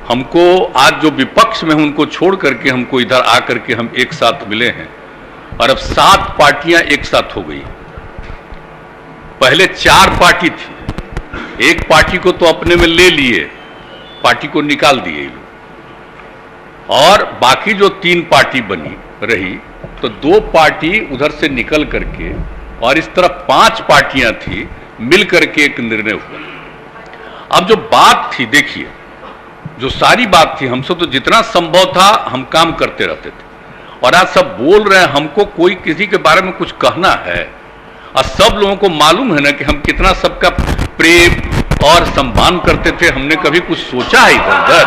हमको आज जो विपक्ष में उनको छोड़ करके हमको इधर आकर के हम एक साथ मिले हैं और अब 7 पार्टियां एक साथ हो गई। पहले 4 पार्टी थी, एक पार्टी को तो अपने में ले लिए, पार्टी को निकाल दिए और बाकी जो 3 पार्टी बनी रही तो 2 पार्टी उधर से निकल करके और इस तरफ 5 पार्टियां थी, मिल करके एक निर्णय हुआ। अब जो बात थी, देखिए जो सारी बात थी, हमसे तो जितना संभव था हम काम करते रहते थे और आज सब बोल रहे हैं हमको कोई किसी के बारे में कुछ कहना है और सब लोगों को मालूम है ना कि हम कितना सबका प्रेम और सम्मान करते थे। हमने कभी कुछ सोचा है इधर उधर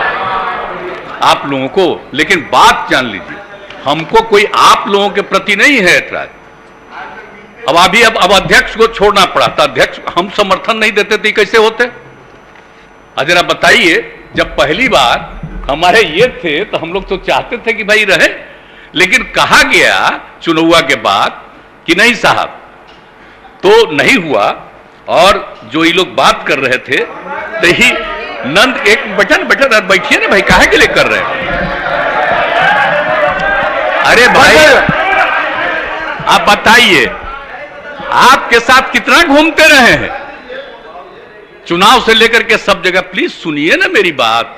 आप लोगों को, लेकिन बात जान लीजिए हमको कोई आप लोगों के प्रति नहीं है ऐतराज। अब अध्यक्ष को छोड़ना पड़ा था, अध्यक्ष हम समर्थन नहीं देते थे, कैसे होते? जरा बताइए, जब पहली बार हमारे ये थे तो हम लोग तो चाहते थे कि भाई रहे, लेकिन कहा गया चुनाव के बाद कि नहीं साहब, तो नहीं हुआ। और जो ये लोग बात कर रहे थे तो ही नंद एक बटन बैठिए ना भाई, काहे के लिए कर रहे हैं? अरे भाई आप बताइए, आपके साथ कितना घूमते रहे हैं चुनाव से लेकर के सब जगह। प्लीज सुनिए ना मेरी बात,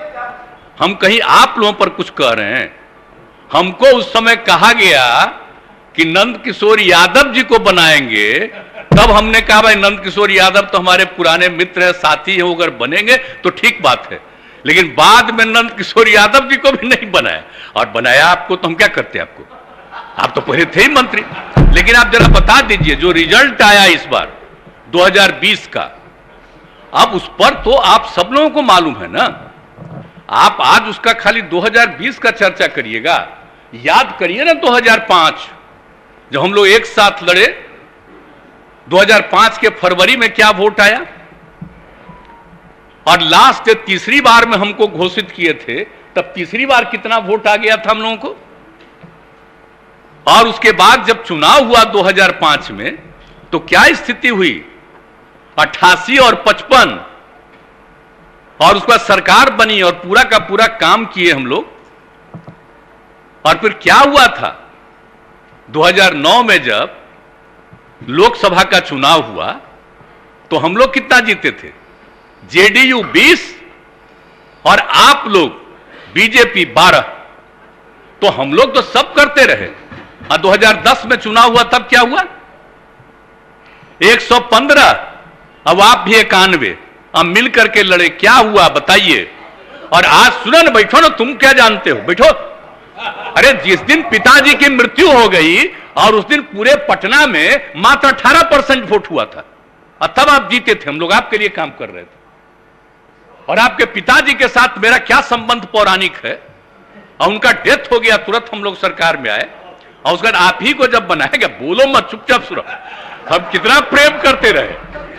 हम कहीं आप लोगों पर कुछ कह रहे हैं? हमको उस समय कहा गया कि नंद किशोर यादव जी को बनाएंगे, तब हमने कहा भाई नंद किशोर यादव तो हमारे पुराने मित्र हैं, साथी हैं, अगर बनेंगे तो ठीक बात है। लेकिन बाद में नंद किशोर यादव जी को भी नहीं बनाया, और बनाया आपको तो हम क्या करते आपको? आप तो पहले थे ही मंत्री। लेकिन आप जरा बता दीजिए, जो रिजल्ट आया इस बार 2020 का, अब उस पर तो आप सब लोगों को मालूम है ना। आप आज उसका खाली 2020 का चर्चा करिएगा, याद करिए ना 2005 जब हम लोग एक साथ लड़े, 2005 के फरवरी में क्या वोट आया, और लास्ट तीसरी बार में हमको घोषित किए थे, तब तीसरी बार कितना वोट आ गया था हम लोगों को। और उसके बाद जब चुनाव हुआ 2005 में तो क्या स्थिति हुई, 88 और 55, और उसके बाद सरकार बनी और पूरा का पूरा काम किए हम लोग। और फिर क्या हुआ था 2009 में जब लोकसभा का चुनाव हुआ तो हम लोग कितना जीते थे? जेडीयू 20 और आप लोग बीजेपी 12। तो हम लोग तो सब करते रहे। और 2010 में चुनाव हुआ तब क्या हुआ? 115, अब आप भी 91, अब मिल करके लड़े, क्या हुआ बताइए? और आज सुनो ना, बैठो ना, तुम क्या जानते हो, बैठो। अरे जिस दिन पिताजी की मृत्यु हो गई और उस दिन पूरे पटना में मात्र 18% वोट हुआ था, और तब आप जीते थे, हम लोग आपके लिए काम कर रहे थे। और आपके पिताजी के साथ मेरा क्या संबंध पौराणिक है, और उनका डेथ हो गया, तुरंत हम लोग सरकार में आए, और उसके बाद आप ही को जब बनाया गया, बोलो मत, चुपचाप सुनो, हम कितना प्रेम करते रहे।